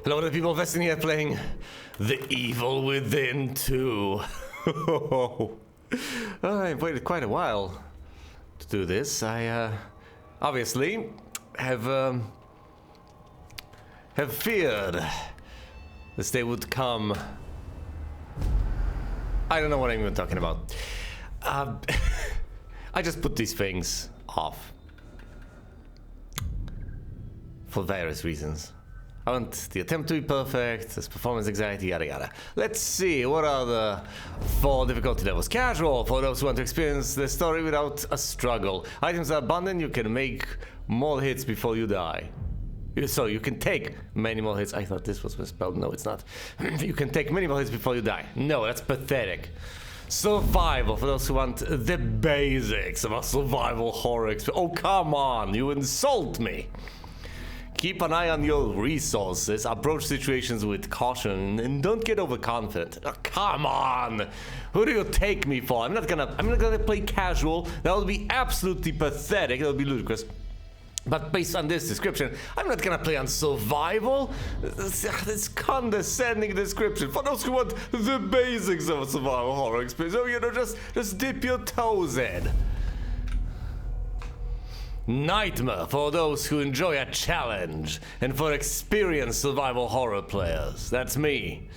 Hello to the people of Destiny here playing The Evil Within 2. I've waited quite a while to do this. I obviously have feared this day would come. I don't know what I'm even talking about. I just put these things off for various reasons. I want the attempt to be perfect, there's performance anxiety, yada yada. Let's see, what are the 4 difficulty levels? Casual, for those who want to experience the story without a struggle. Items are abundant, you can make more hits before you die. So you can take many more hits. I thought this was misspelled, no it's not. You can take many more hits before you die. No, that's pathetic. Survival, for those who want the basics of a survival horror experience. Oh come on, you insult me. Keep an eye on your resources, approach situations with caution, and don't get overconfident. Oh, come on! Who do you take me for? I'm not gonna play casual. That would be absolutely pathetic. That would be ludicrous. But based on this description, I'm not gonna play on survival. This condescending description for those who want the basics of a survival horror experience. Oh, you know, just dip your toes in. Nightmare for those who enjoy a challenge, and for experienced survival horror players. That's me.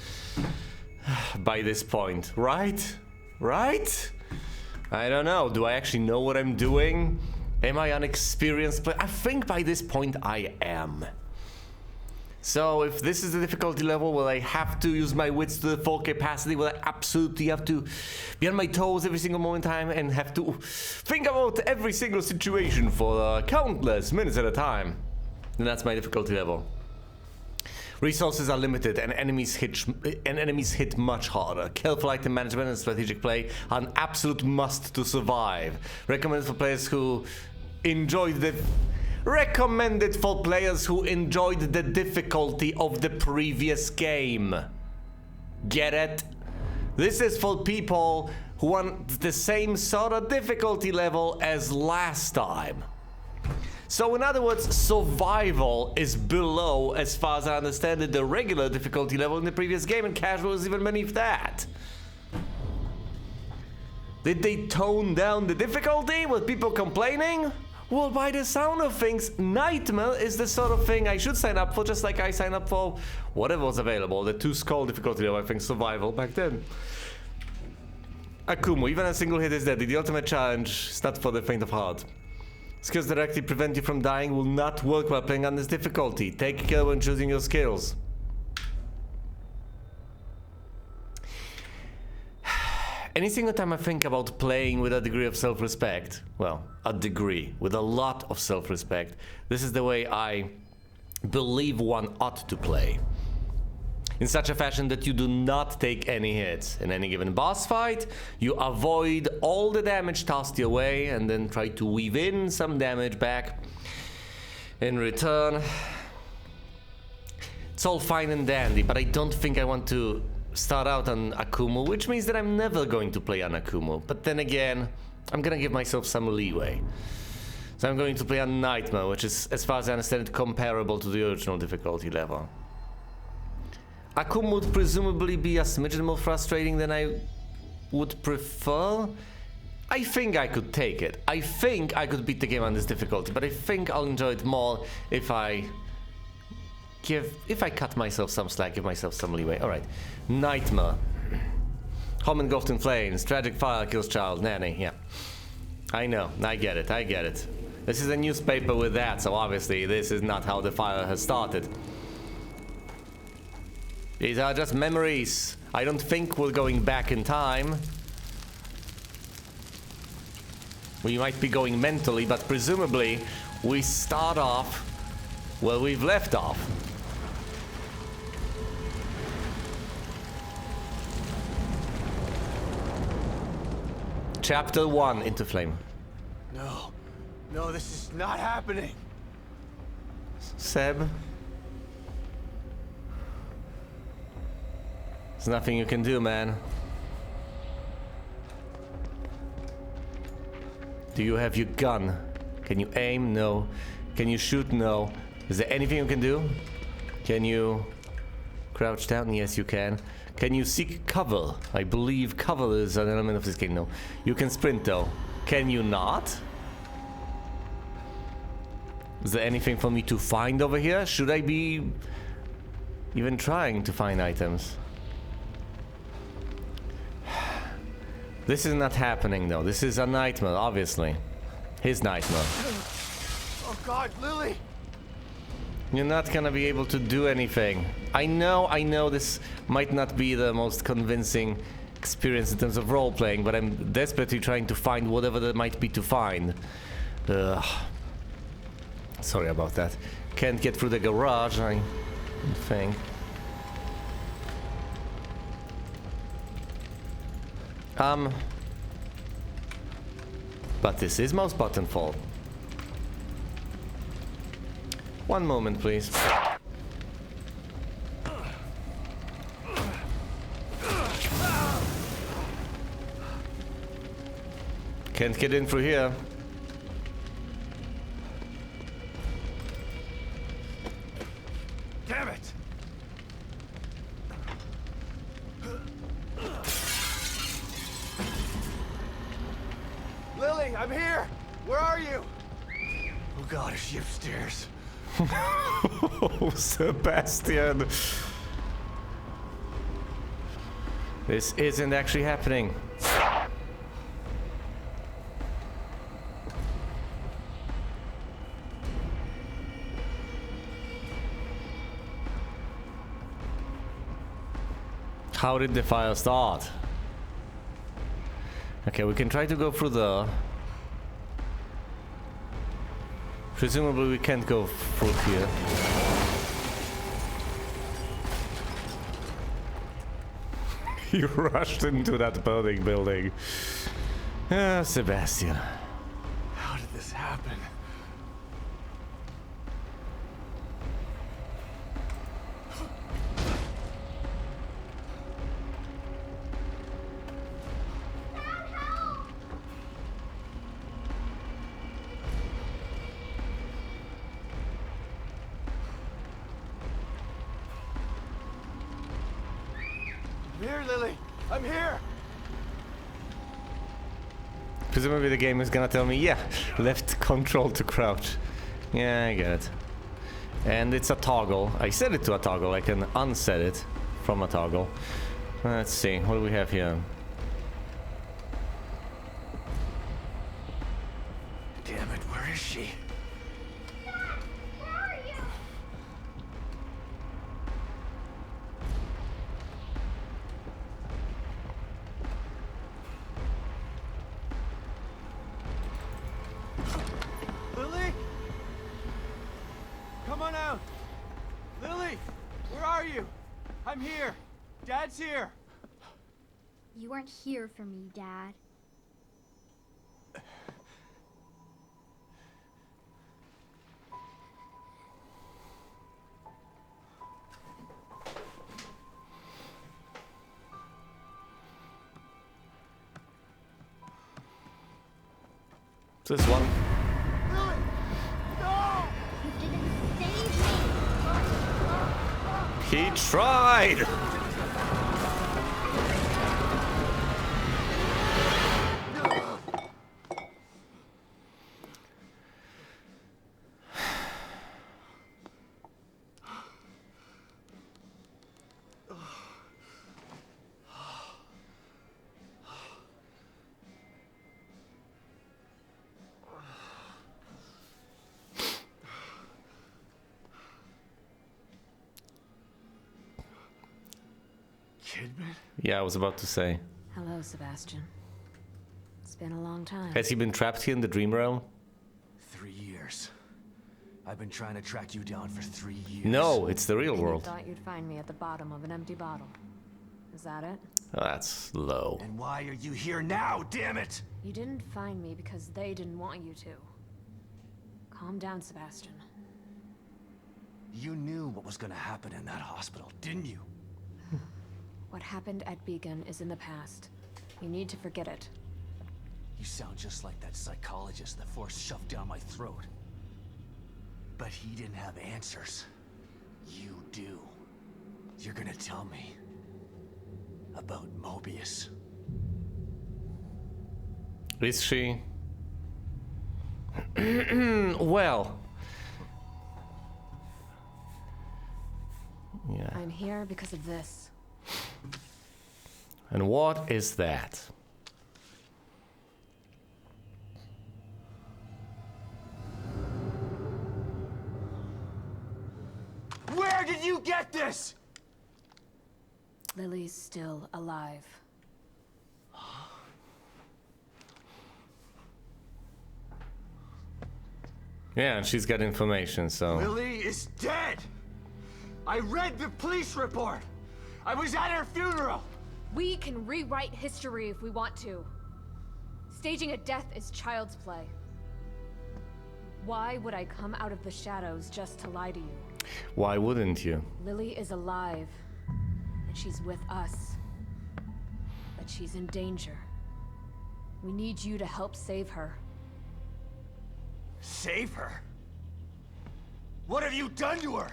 By this point, right? Right? I don't know. Do I actually know what I'm doing? Am I an experienced player? I think by this point I am. So if this is the difficulty level, will I have to use my wits to the full capacity? Will I absolutely have to be on my toes every single moment in time and have to think about every single situation for countless minutes at a time? Then that's my difficulty level. Resources are limited and enemies hit much harder. Careful item management and strategic play are an absolute must to survive. Recommended for players who enjoyed the difficulty of the previous game. Get it? This is for people who want the same sort of difficulty level as last time. So in other words, survival is below, as far as I understand it, the regular difficulty level in the previous game, and casual is even beneath that. Did they tone down the difficulty with people complaining? Well, by the sound of things, Nightmare is the sort of thing I should sign up for, just like I signed up for whatever was available. The 2 skull difficulty level, I think, survival back then. Akumu, even a single hit is deadly. The ultimate challenge is not for the faint of heart. Skills directly prevent you from dying will not work while playing on this difficulty. Take care when choosing your skills. Any single time I think about playing with a degree of self-respect, well, a degree, with a lot of self-respect, this is the way I believe one ought to play. In such a fashion that you do not take any hits. In any given boss fight, you avoid all the damage tossed your way and then try to weave in some damage back in return. It's all fine and dandy, but I don't think I want to start out on Akumu, which means that I'm never going to play on Akumu. But then again, I'm gonna give myself some leeway. So I'm going to play on Nightmare, which is, as far as I understand it, comparable to the original difficulty level. Akumu would presumably be a smidgen more frustrating than I would prefer. I think I could take it. I think I could beat the game on this difficulty, but I think I'll enjoy it more if I cut myself some slack, give myself some leeway. Alright. Nightmare. Home engulfed in flames. Tragic fire kills child. Nanny, yeah. I know. I get it. I get it. This is a newspaper with that, so obviously this is not how the fire has started. These are just memories. I don't think we're going back in time. We might be going mentally, but presumably we start off where we've left off. Chapter 1, Into Flame. No. No, this is not happening. Seb? There's nothing you can do, man. Do you have your gun? Can you aim? No. Can you shoot? No. Is there anything you can do? Can you Crouch down? Yes, you can. Can you seek cover? I believe cover is an element of this game. No. You can sprint though. Can you not? Is there anything for me to find over here? Should I be even trying to find items? This is not happening though. This is a nightmare, obviously. His nightmare. Oh God, Lily! You're not gonna be able to do anything. I know this might not be the most convincing experience in terms of role-playing, but I'm desperately trying to find whatever there might be to find. Ugh. Sorry about that. Can't get through the garage, I think. But this is mouse button fault. One moment, please. Can't get in through here. Damn it! Lily, I'm here! Where are you? Oh God, is she upstairs? Oh, Sebastian. This isn't actually happening. How did the fire start? Okay, we can try to go through the... Presumably we can't go through here. He rushed into that burning building. Ah, Sebastian. How did this happen? Here, Lily! I'm here! Presumably the game is gonna tell me, yeah, left control to crouch. Yeah, I get it. And it's a toggle. I set it to a toggle. I can unset it from a toggle. Let's see, what do we have here? Damn it, where is she? Lily? Come on out! Lily! Where are you? I'm here! Dad's here! You weren't here for me, Dad. This one. Lily! No! You didn't save me! He tried! Kidman? Yeah, I was about to say. Hello, Sebastian. It's been a long time. Has he been trapped here in the dream realm? 3 years. I've been trying to track you down for 3 years. No, it's the real And world. you thought you'd find me at the bottom of an empty bottle. Is that it? Oh, that's low. And why are you here now, damn it? You didn't find me because they didn't want you to. Calm down, Sebastian. You knew what was gonna happen in that hospital, didn't you? What happened at Beacon is in the past. You need to forget it. You sound just like that psychologist the Force shoved down my throat. But he didn't have answers. You do. You're gonna tell me about Mobius. Is she? Well. Yeah. I'm here because of this. And what is that? Where did you get this? Lily's still alive. Yeah, and she's got information, so... Lily is dead! I read the police report! I was at her funeral! We can rewrite history if we want to. Staging a death is child's play. Why would I come out of the shadows just to lie to you? Why wouldn't you? Lily is alive, and she's with us. But she's in danger. We need you to help save her. Save her? What have you done to her?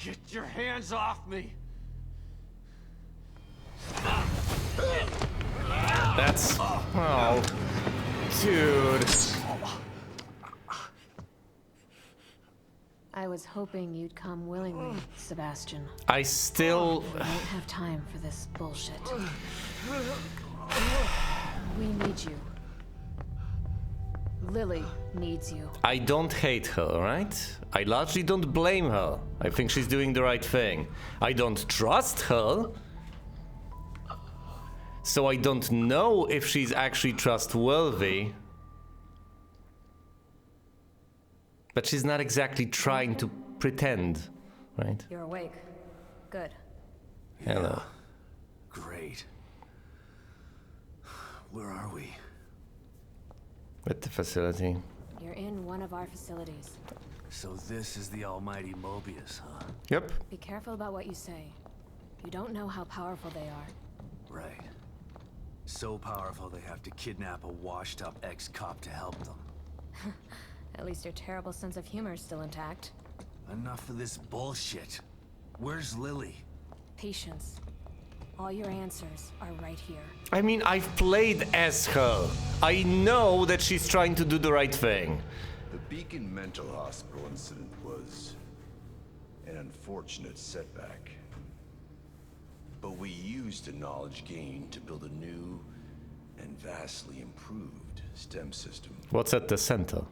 Get your hands off me! That's... Oh... Dude... I was hoping you'd come willingly, Sebastian. I still... We don't have time for this bullshit. We need you. Lily needs you. I don't hate her, right? I largely don't blame her. I think she's doing the right thing. I don't trust her. So I don't know if she's actually trustworthy. But she's not exactly trying to pretend, right? You're awake. Good. Hello. Great. Where are we? At the facility. You're in one of our facilities. So this is the almighty Mobius, huh? Yep. Be careful about what you say. You don't know how powerful they are. Right. So powerful they have to kidnap a washed-up ex-cop to help them. At least your terrible sense of humor is still intact. Enough of this bullshit. Where's Lily? Patience. All your answers are right here. I mean, I've played as her. I know that she's trying to do the right thing. The Beacon Mental Hospital incident was an unfortunate setback. But we used the knowledge gained to build a new and vastly improved STEM system. What's at the center?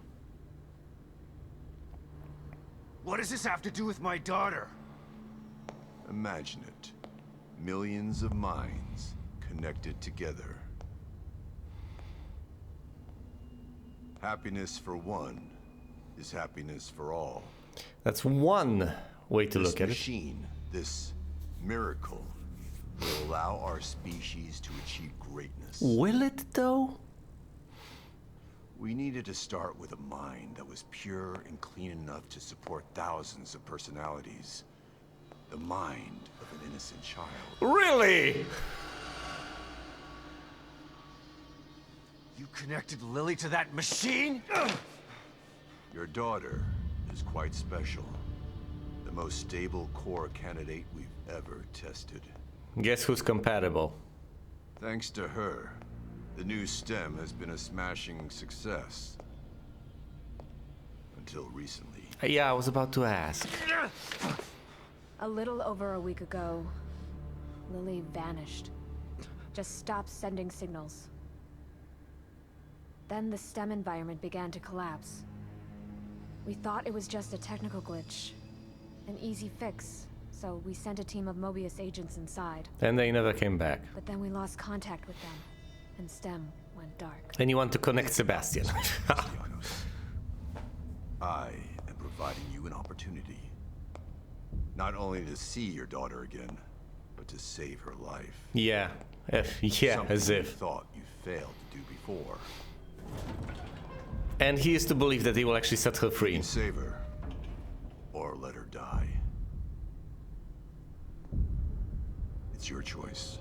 What does this have to do with my daughter? Imagine it. Millions of minds connected together. Happiness for one is happiness for all. That's one way to look at it. This machine, this miracle, will allow our species to achieve greatness. Will it, though? We needed to start with a mind that was pure and clean enough to support thousands of personalities. The mind of an innocent child. Really? You connected Lily to that machine? Your daughter is quite special. The most stable core candidate we've ever tested. Guess who's compatible? Thanks to her, the new STEM has been a smashing success. Until recently. Yeah, I was about to ask. A little over a week ago, Lily vanished. Just stopped sending signals. Then the STEM environment began to collapse. We thought it was just a technical glitch, an easy fix, so we sent a team of Mobius agents inside. And they never came back. But then we lost contact with them, and STEM went dark. And you want to connect Sebastian. I am providing you an opportunity. Not only to see your daughter again, but to save her life. Yeah. Yeah, Something as you if. thought you failed to do before. And he is to believe that he will actually set her You free. can save her, or let her die. It's your choice.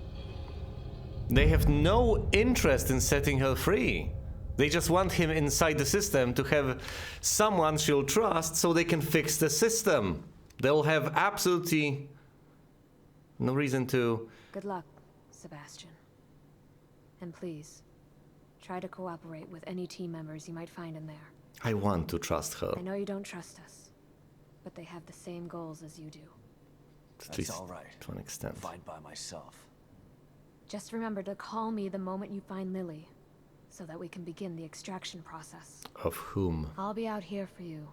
They have no interest in setting her free. They just want him inside the system to have someone she'll trust so they can fix the system. They'll have absolutely no reason to... Good luck, Sebastian. And please, try to cooperate with any team members you might find in there. I want to trust her. I know you don't trust us, but they have the same goals as you do. At That's least all right. to an extent. Fine by myself. Just remember to call me the moment you find Lily, so that we can begin the extraction process. Of whom? I'll be out here for you.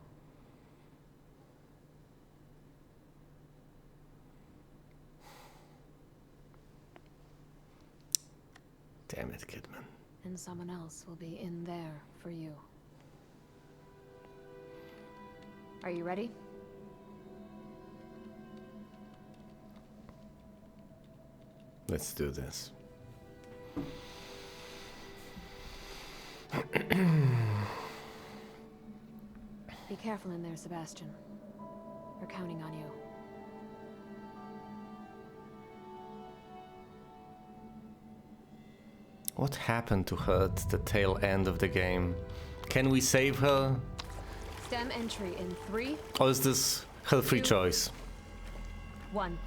Damn it, Kidman. And someone else will be in there for you. Are you ready? Let's do this. Be careful in there, Sebastian. We're counting on you. What happened to her at the tail end of the game? Can we save her? STEM entry in 3, Or is this her free 2, choice? 1.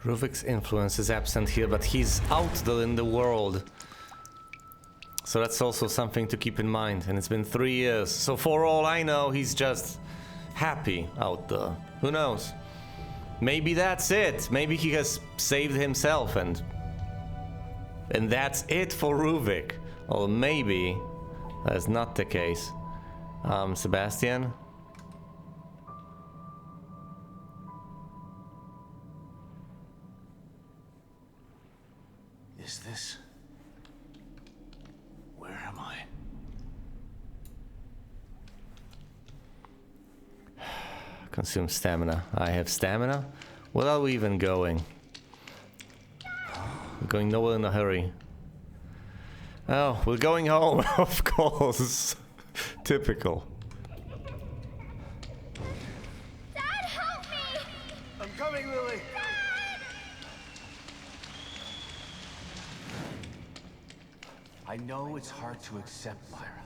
Ruvik's influence is absent here, but he's out there in the world. So that's also something to keep in mind. And it's been 3 years. So for all I know, he's just happy out there. Who knows? Maybe that's it. Maybe he has saved himself and that's it for Ruvik. Or maybe that's not the case. Sebastian? Is this... Where am I? Consume stamina. I have stamina? Where are we even going? We're going nowhere in a hurry. Oh, we're going home, of course. Typical. Dad, help me! I'm coming, Lily! I know it's hard to accept, Myra,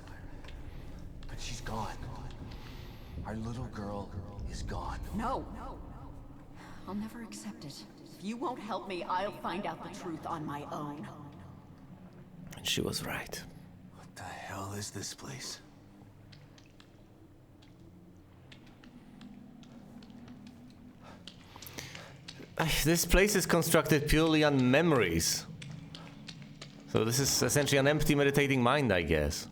but she's gone. Our little girl is gone. No. I'll never accept it. If you won't help me, I'll find out the truth on my own. And she was right. What the hell is this place? This place is constructed purely on memories. So this is essentially an empty meditating mind, I guess.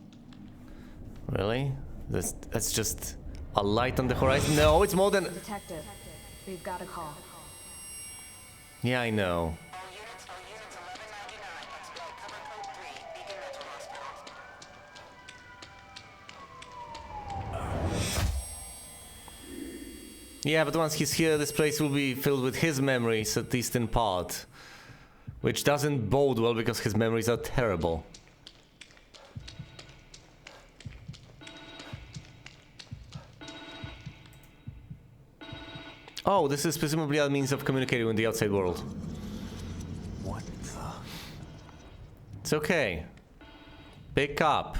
Really? That's just a light on the horizon? No, it's more than... Detective, we've got a call. Yeah, I know. Yeah, but once he's here, this place will be filled with his memories, at least in part. Which doesn't bode well because his memories are terrible. Oh, this is presumably a means of communicating with the outside world. What the... It's okay. Pick up.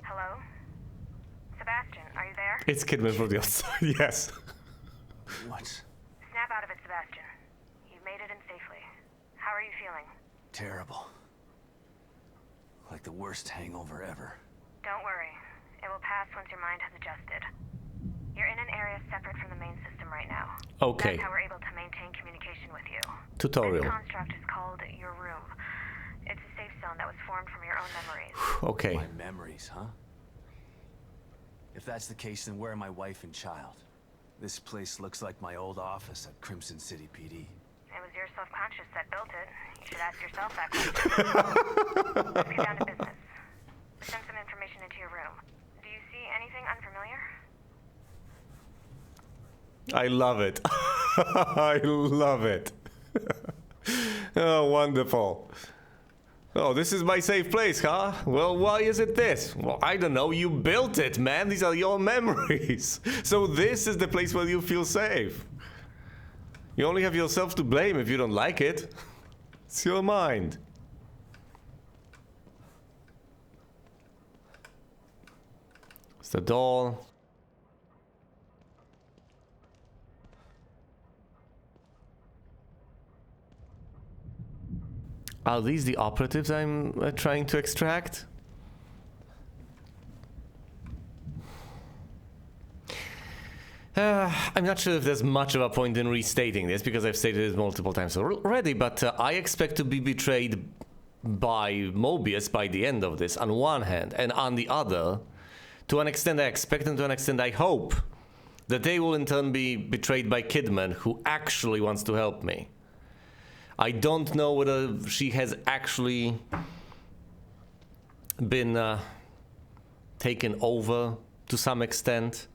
Hello? Sebastian, are you there? It's Kidman from the outside, yes. What? Snap out of it, Sebastian. You've made it in safely. How are you feeling? Terrible. Like the worst hangover ever. Don't worry. It will pass once your mind has adjusted. You're in an area separate from the main system right now. Okay. That's how we're able to maintain communication with you. Tutorial. This construct is called your room. It's a safe zone that was formed from your own memories. Okay. My memories, huh? If that's the case, then where are my wife and child? This place looks like my old office at Crimson City PD. It was your self-conscious that built it. You should ask yourself that question. Let's get down to business. Send some information into your room. Do you see anything unfamiliar? I love it. I love it. Oh, wonderful. Oh, this is my safe place, huh? Well, why is it this? Well, I don't know. You built it, man. These are your memories. So this is the place where you feel safe. You only have yourself to blame if you don't like it. It's your mind. It's the door. Are these the operatives I'm trying to extract? I'm not sure if there's much of a point in restating this because I've stated it multiple times already, but I expect to be betrayed by Mobius by the end of this, on one hand, and on the other, to an extent I expect and to an extent I hope that they will in turn be betrayed by Kidman, who actually wants to help me. I don't know whether she has actually been taken over to some extent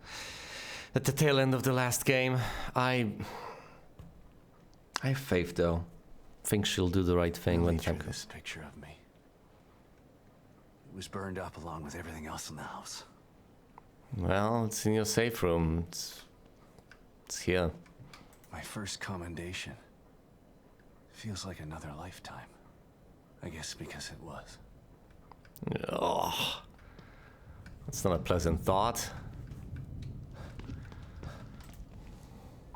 at the tail end of the last game. I have faith, though. I think she'll do the right thing when time comes. This picture of me. It was burned up along with everything else in the house. Well, it's in your safe room. It's here. My first commendation. Feels like another lifetime. I guess because it was. Oh, that's not a pleasant thought.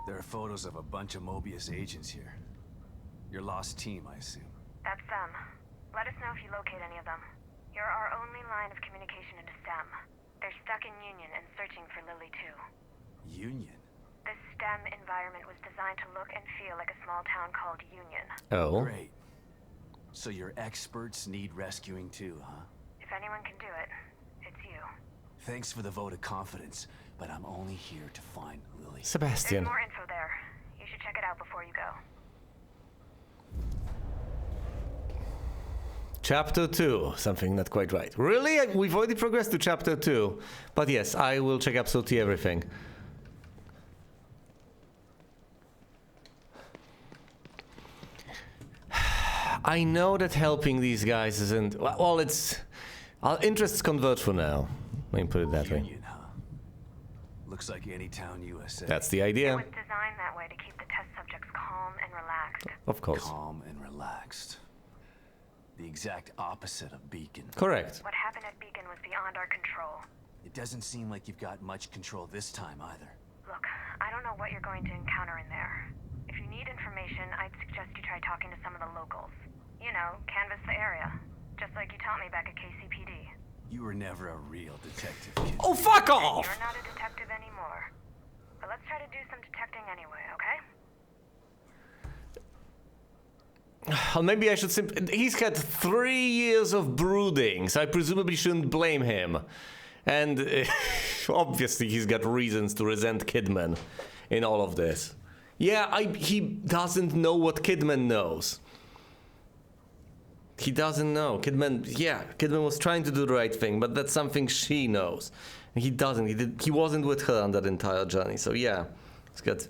There are photos of a bunch of Mobius agents here. Your lost team, I assume. That's them. Let us know if you locate any of them. You're our only line of communication into STEM. They're stuck in Union and searching for Lily too. Union? This STEM environment was designed to look and feel like a small town called Union. Oh. Great. So your experts need rescuing too, huh? If anyone can do it, it's you. Thanks for the vote of confidence, but I'm only here to find Lily. Sebastian. There's more info there. You should check it out before you go. Chapter 2. Something not quite right. Really? We've already progressed to Chapter 2. But yes, I will check absolutely everything. I know that helping these guys isn't... Well, it's... Our interests converge for now. Let me put it that way. Union, huh? Looks like any town USA. That's the It idea. was designed that way to keep the test subjects calm and relaxed. Of course. Calm and relaxed. The exact opposite of Beacon. Correct. What happened at Beacon was beyond our control. It doesn't seem like you've got much control this time either. Look, I don't know what you're going to encounter in there. If you need information, I'd suggest you try talking to some of the locals. You know, canvass the area. Just like you taught me back at KCPD. You were never a real detective, kid. Oh, fuck off! You're not a detective anymore. But let's try to do some detecting anyway, okay? Well, maybe I should simply... He's had 3 years of brooding, so I presumably shouldn't blame him. And obviously he's got reasons to resent Kidman in all of this. Yeah, he doesn't know what Kidman knows. He doesn't know. Kidman was trying to do the right thing, but that's something she knows. And he doesn't. He wasn't with her on that entire journey. So yeah, he's got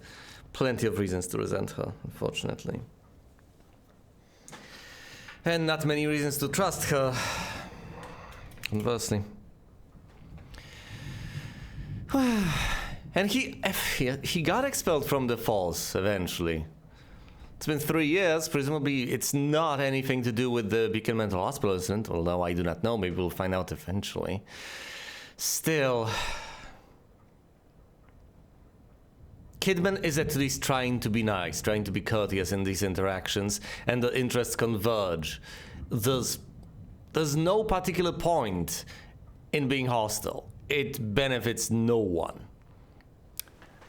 plenty of reasons to resent her, unfortunately. And not many reasons to trust her, conversely. And he got expelled from the Falls eventually. It's been 3 years. Presumably it's not anything to do with the Beacon Mental Hospital incident, although I do not know. Maybe we'll find out eventually. Still, Kidman is at least trying to be nice, trying to be courteous in these interactions, and the interests converge. There's no particular point in being hostile. It benefits no one.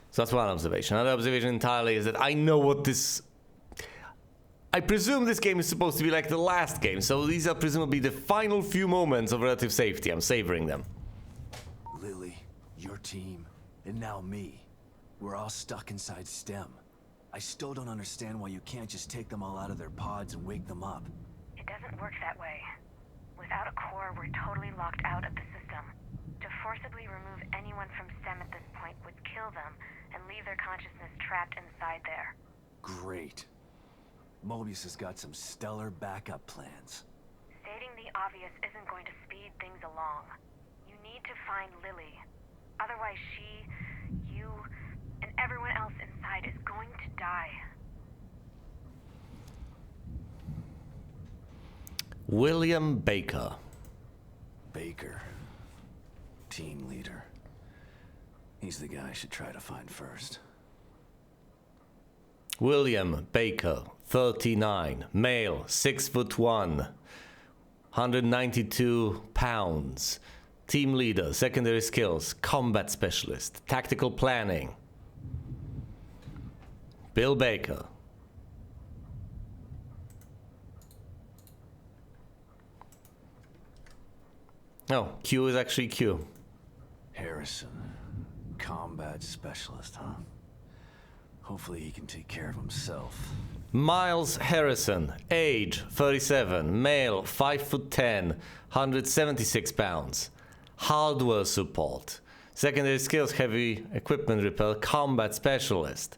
So that's one observation. Another observation entirely is that I know what this... I presume this game is supposed to be like the last game, so these are presumably the final few moments of relative safety. I'm savoring them. Lily, Your team, and now me. We're all stuck inside STEM. I still don't understand why you can't just take them all out of their pods and wake them up. It doesn't work that way. Without a core, we're totally locked out of the system. To forcibly remove anyone from STEM at this point would kill them and leave their consciousness trapped inside there. Great. Mobius has got some stellar backup plans. Stating the obvious isn't going to speed things along. You need to find Lily. Otherwise she, you, and everyone else inside is going to die. William Baker. Baker. Team leader. He's the guy I should try to find first. William Baker, 39, male, 6'1", 192 pounds. Team leader, secondary skills, combat specialist, tactical planning. Bill Baker. Oh, Q is actually Q. Harrison. Combat specialist, huh? Hopefully he can take care of himself. Miles Harrison, age 37, male, 5'10", 176 pounds. Hardware support. Secondary skills, heavy equipment repair, combat specialist.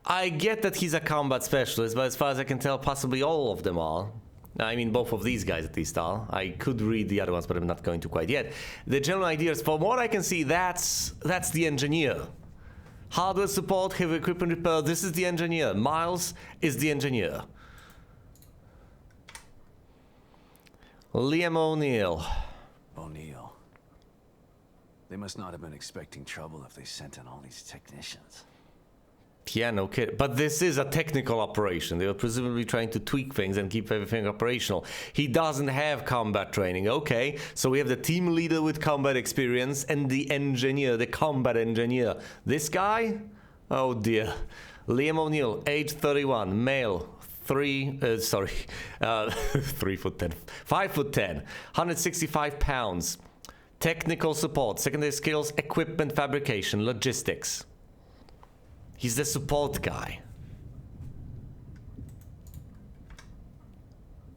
I get that he's a combat specialist, but as far as I can tell, possibly all of them are. I mean, both of these guys at least are. I could read the other ones, but I'm not going to quite yet. The general idea is, from what I can see, that's the engineer. Hardware support, heavy equipment repair, this is the engineer. Miles is the engineer. Liam O'Neill. O'Neill. They must not have been expecting trouble if they sent in all these technicians. Yeah, no kidding. But this is a technical operation. They were presumably trying to tweak things and keep everything operational. He doesn't have combat training. Okay, so we have the team leader with combat experience and the engineer, the combat engineer. This guy? Oh dear. Liam O'Neill, age 31, male, 5'10", 165 pounds. Technical support, secondary skills, equipment fabrication, logistics. He's the support guy.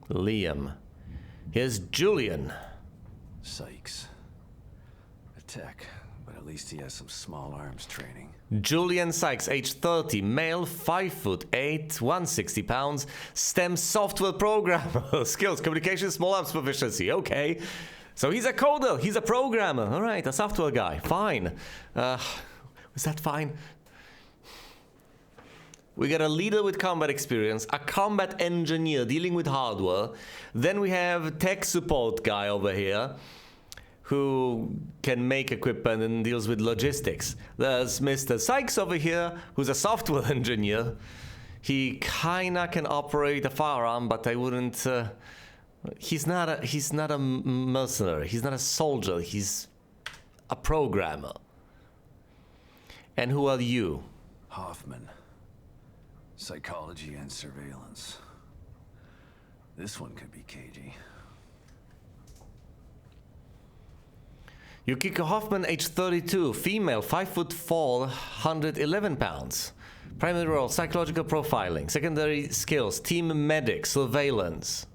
Liam. Here's Julian. Sykes. A tech, but at least he has some small arms training. Julian Sykes, age 30, male, 5'8", 160 pounds, STEM software programmer, skills, communication, small arms proficiency. Okay. So he's a coder, he's a programmer. All right, a software guy. Fine. Was that fine? We got a leader with combat experience, a combat engineer dealing with hardware. Then we have tech support guy over here who can make equipment and deals with logistics. There's Mr. Sykes over here, who's a software engineer. He kinda can operate a firearm, but I wouldn't. He's not a mercenary. He's not a soldier. He's a programmer. And who are you? Hoffman. Psychology and surveillance. This one could be cagey. Yukiko Hoffman, age 32, female, 5'4", 111 pounds. Primary role, psychological profiling. Secondary skills, team medic, surveillance.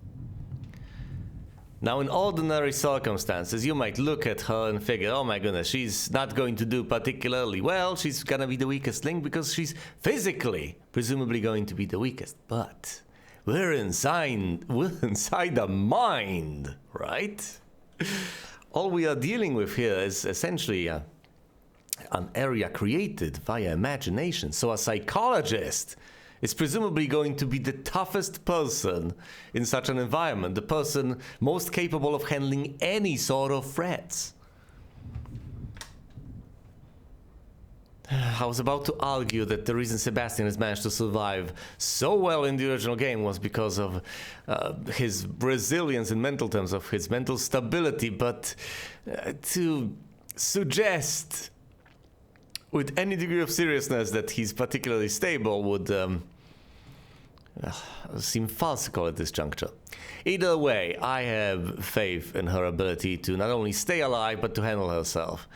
Now, in ordinary circumstances, you might look at her and figure, oh my goodness, she's not going to do particularly well. She's gonna be the weakest link because she's physically, presumably going to be the weakest. But we're inside the mind, right? All we are dealing with here is essentially an area created via imagination. So a psychologist is presumably going to be the toughest person in such an environment, the person most capable of handling any sort of threats. I was about to argue that the reason Sebastian has managed to survive so well in the original game was because of his resilience in mental terms, of his mental stability, but to suggest with any degree of seriousness that he's particularly stable would seem farcical at this juncture. Either way, I have faith in her ability to not only stay alive, but to handle herself.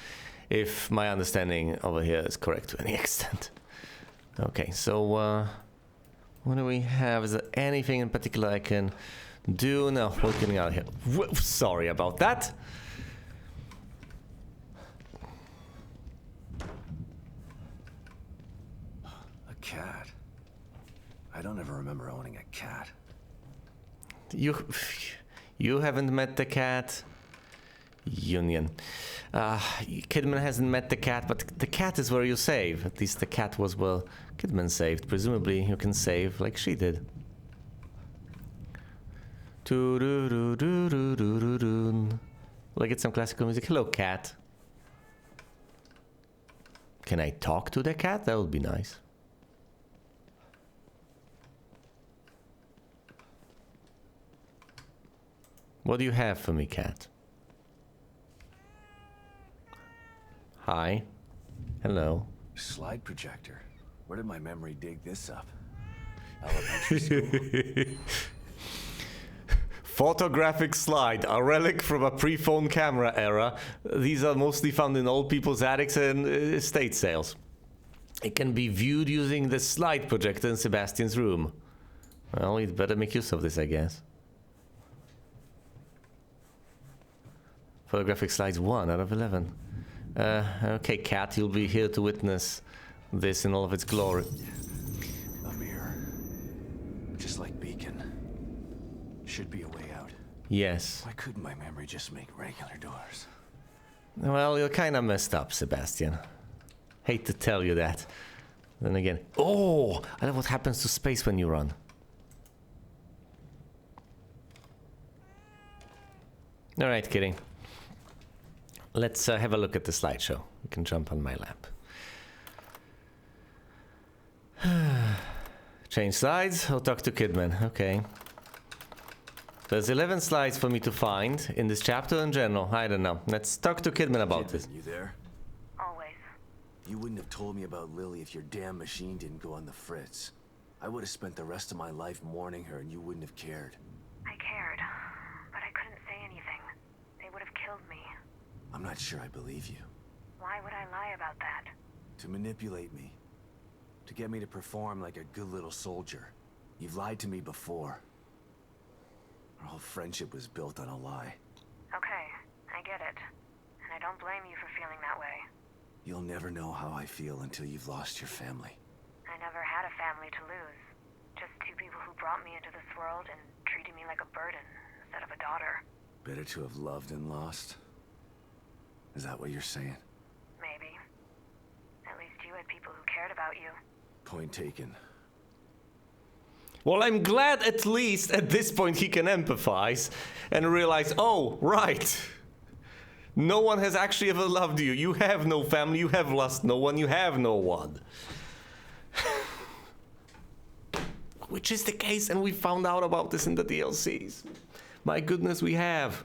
if my understanding over here is correct to any extent. Okay, so what do we have? Is there anything in particular I can do? No, we're getting out of here. Sorry about that. A cat. I don't ever remember owning a cat. You haven't met the cat. Union. Kidman hasn't met the cat, but the cat is where you save. At least the cat was where Kidman saved. Presumably you can save like she did. Will I get some classical music? Hello, cat. Can I talk to the cat? That would be nice. What do you have for me, cat? Hi. Hello. Slide projector. Where did my memory dig this up? Elementary school. Photographic slide, a relic from a pre-phone camera era. These are mostly found in old people's attics and estate sales. It can be viewed using the slide projector in Sebastian's room. Well, you'd better make use of this, I guess. Photographic slides 1 out of 11. Okay, cat, you'll be here to witness this in all of its glory. A mirror. Just like Beacon. Should be a way out. Yes. Why couldn't my memory just make regular doors? Well, you're kind of messed up, Sebastian. Hate to tell you that. Then again, oh, I know what happens to space when you run. All right, kidding. Let's have a look at the slideshow. You can jump on my lap. Change slides. I'll talk to Kidman. Okay. There's 11 slides for me to find in this chapter in general. I don't know. Let's talk to Kidman about this. You there? Always. You wouldn't have told me about Lily if your damn machine didn't go on the fritz. I would have spent the rest of my life mourning her and you wouldn't have cared. I cared, but I couldn't say anything. They would have killed me. I'm not sure I believe you. Why would I lie about that? To manipulate me. To get me to perform like a good little soldier. You've lied to me before. Our whole friendship was built on a lie. Okay, I get it. And I don't blame you for feeling that way. You'll never know how I feel until you've lost your family. I never had a family to lose. Just two people who brought me into this world and treated me like a burden instead of a daughter. Better to have loved and lost? Is that what you're saying? Maybe. At least you had people who cared about you. Point taken. Well, I'm glad at least at this point he can empathize and realize, oh, right. No one has actually ever loved you. You have no family, you have lost no one, you have no one. Which is the case, and we found out about this in the DLCs. My goodness, we have.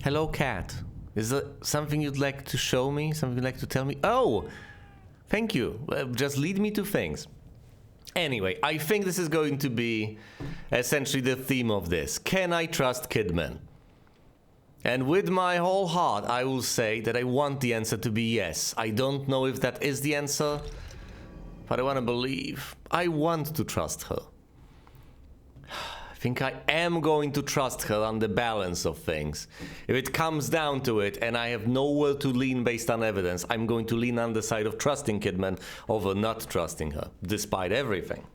Hello, cat. Is there something you'd like to show me? Something you'd like to tell me? Oh, thank you. Just lead me to things. Anyway, I think this is going to be essentially the theme of this. Can I trust Kidman? And with my whole heart, I will say that I want the answer to be yes. I don't know if that is the answer, but I want to believe. I want to trust her. I think I am going to trust her on the balance of things. If it comes down to it and I have nowhere to lean based on evidence, I'm going to lean on the side of trusting Kidman over not trusting her, despite everything.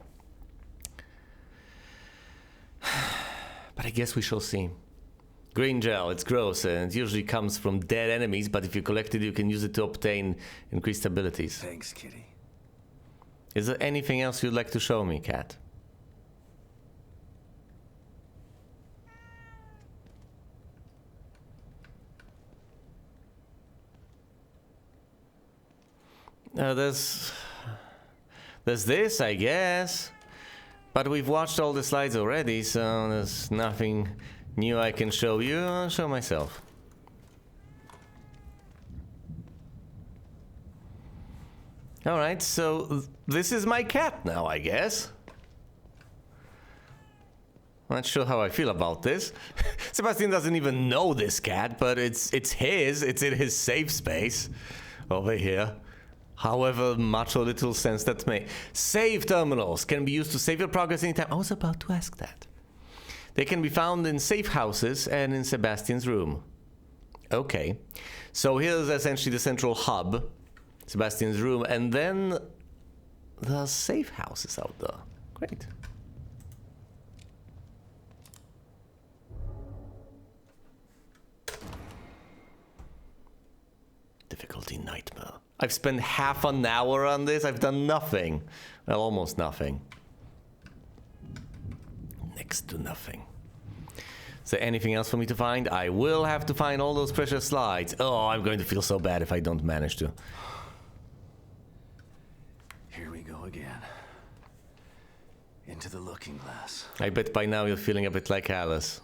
But I guess we shall see. Green gel, it's gross and it usually comes from dead enemies, but if you collect it, you can use it to obtain increased abilities. Thanks, kitty. Is there anything else you'd like to show me, cat? There's this, I guess. But we've watched all the slides already, so there's nothing new I can show you. I'll show myself. Alright, so this is my cat now, I guess. I'm not sure how I feel about this. Sebastian doesn't even know this cat, but it's his. It's in his safe space over here. However much or little sense that may. Save terminals can be used to save your progress anytime. I was about to ask that. They can be found in safe houses and in Sebastian's room. Okay. So here's essentially the central hub, Sebastian's room, and then the safe houses out there. Great. Difficulty nightmare. I've spent half an hour on this. I've done nothing. Well, almost nothing. Next to nothing. Is there anything else for me to find? I will have to find all those precious slides. Oh, I'm going to feel so bad if I don't manage to. Here we go again. Into the looking glass. I bet by now you're feeling a bit like Alice.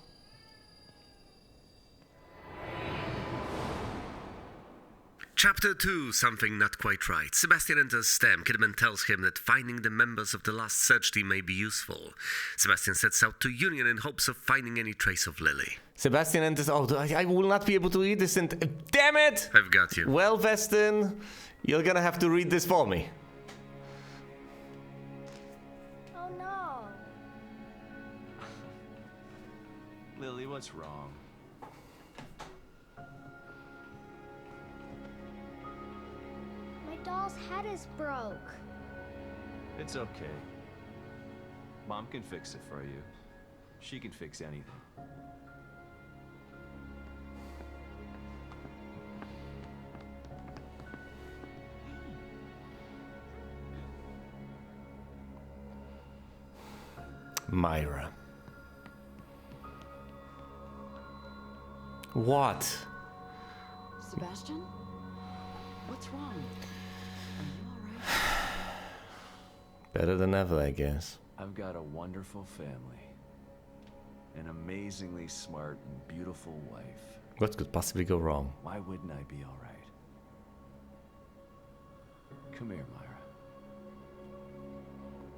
Chapter 2, something not quite right. Sebastian enters STEM. Kidman tells him that finding the members of the last search team may be useful. Sebastian sets out to Union in hopes of finding any trace of Lily. Sebastian enters... Oh, I will not be able to read this and... Damn it! I've got you. Well, Vestin, you're gonna have to read this for me. Oh no. Lily, what's wrong? My doll's head is broke. It's okay. Mom can fix it for you. She can fix anything. Myra. What? Sebastian? What's wrong? Are you alright? Better than ever, I guess. I've got a wonderful family. An amazingly smart and beautiful wife. What could possibly go wrong? Why wouldn't I be alright? Come here, Myra.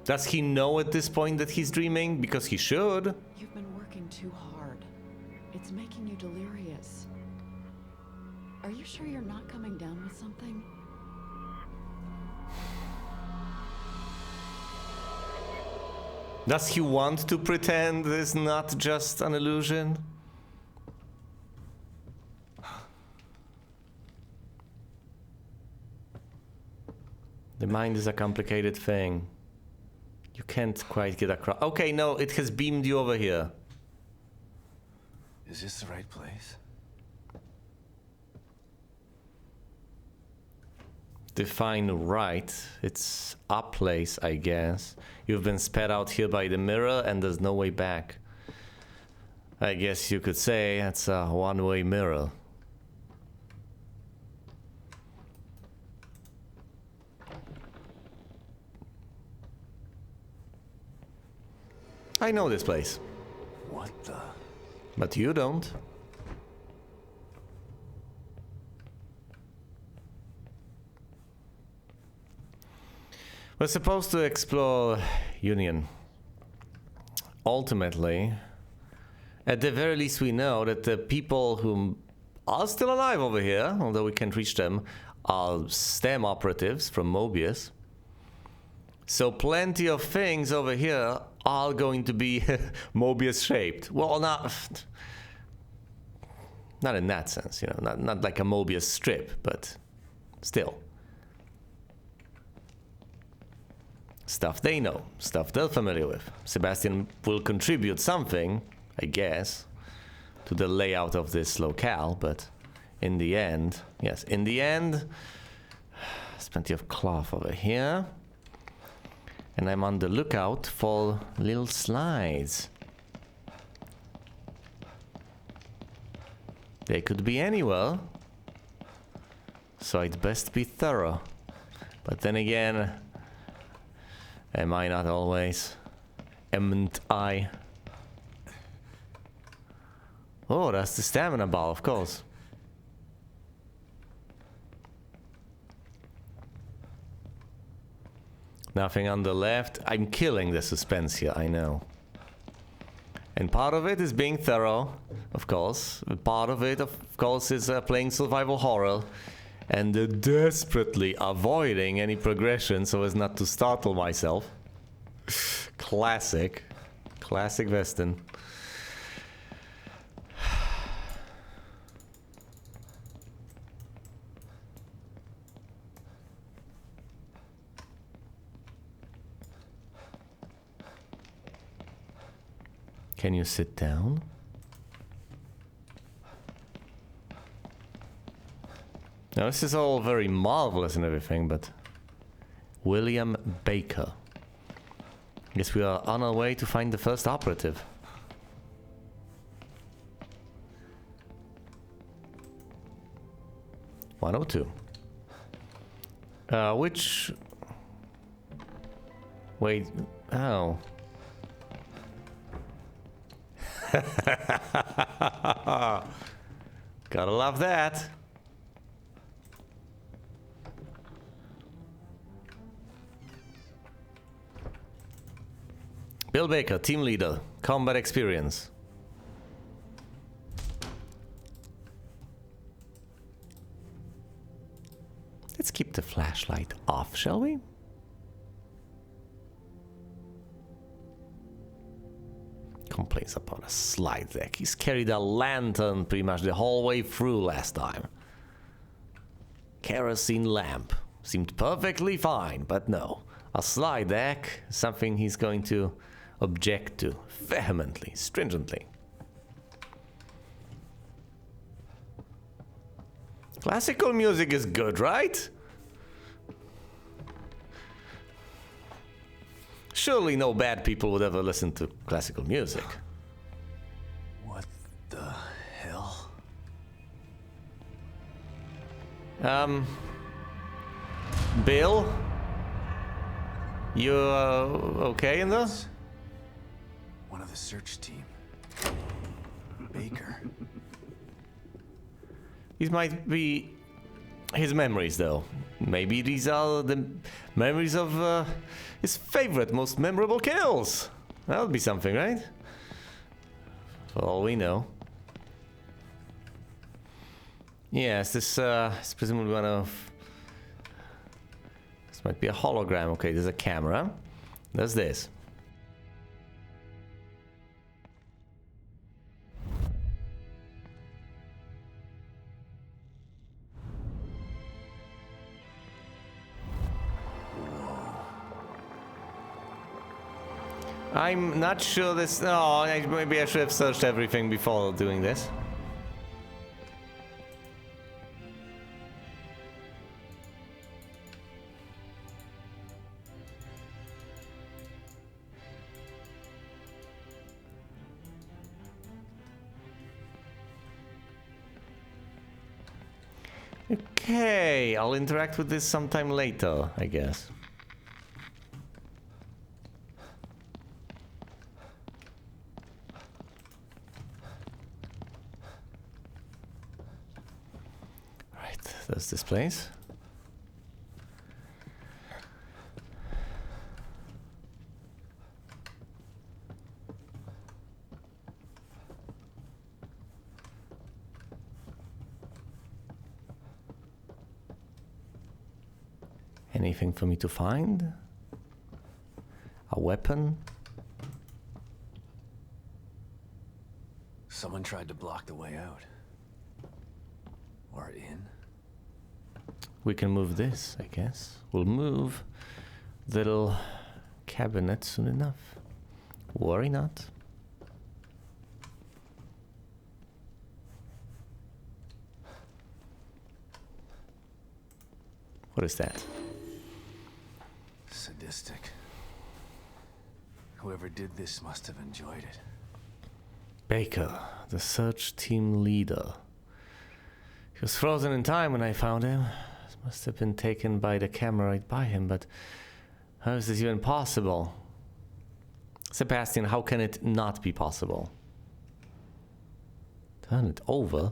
Does he know at this point that he's dreaming? Because he should. You've been working too hard. It's making you delirious. Are you sure you're not coming down with something? Does he want to pretend it's not just an illusion? The mind is a complicated thing. You can't quite get across. Okay, no, it has beamed you over here. Is this the right place? Define right. It's a place, I guess. You've been spat out here by the mirror and there's no way back. I guess you could say it's a one-way mirror. I know this place. What the? But you don't. We're supposed to explore Union. Ultimately, at the very least we know that the people who are still alive over here, although we can't reach them, are STEM operatives from Mobius. So plenty of things over here are going to be Mobius shaped. Well, not in that sense, you know, not like a Mobius strip, but still. Stuff they know, stuff they're familiar with. Sebastian will contribute something, I guess, to the layout of this locale, but in the end, yes, in the end, there's plenty of cloth over here. And I'm on the lookout for little slides. They could be anywhere, so I'd best be thorough. But then again, am I not always? Amn't I? Oh, that's the stamina ball, of course. Nothing on the left. I'm killing the suspense here, I know. And part of it is being thorough, of course. Part of it, of course, is playing survival horror and desperately avoiding any progression so as not to startle myself. Classic. Classic Western. Can you sit down? Now, this is all very marvelous and everything, but William Baker. Guess we are on our way to find the first operative. (102). Which... Wait, oh. Gotta love that. Bill Baker, team leader, combat experience. Let's keep the flashlight off, shall we? Complains about a slide deck. He's carried a lantern pretty much the whole way through last time. Kerosene lamp. Seemed perfectly fine, but no. A slide deck is something he's going to object to vehemently, stringently. Classical music is good, right? Surely no bad people would ever listen to classical music. What the hell? Bill? You okay in there? One of the search team. Baker. These might be his memories, though. Maybe these are the memories of his favorite, most memorable kills. That would be something, right? For all we know. Yes, this is presumably one of... This might be a hologram. Okay, there's a camera. There's this. I'm not sure this... No, maybe I should have searched everything before doing this. Okay, I'll interact with this sometime later, I guess. There's this place. Anything for me to find? A weapon? Someone tried to block the way out. Or in. We can move this, I guess. We'll move the little cabinet soon enough. Worry not. What is that? Sadistic. Whoever did this must have enjoyed it. Baker, the search team leader. He was frozen in time when I found him. Must have been taken by the camera right by him, but how is this even possible? Sebastian, how can it not be possible? Turn it over?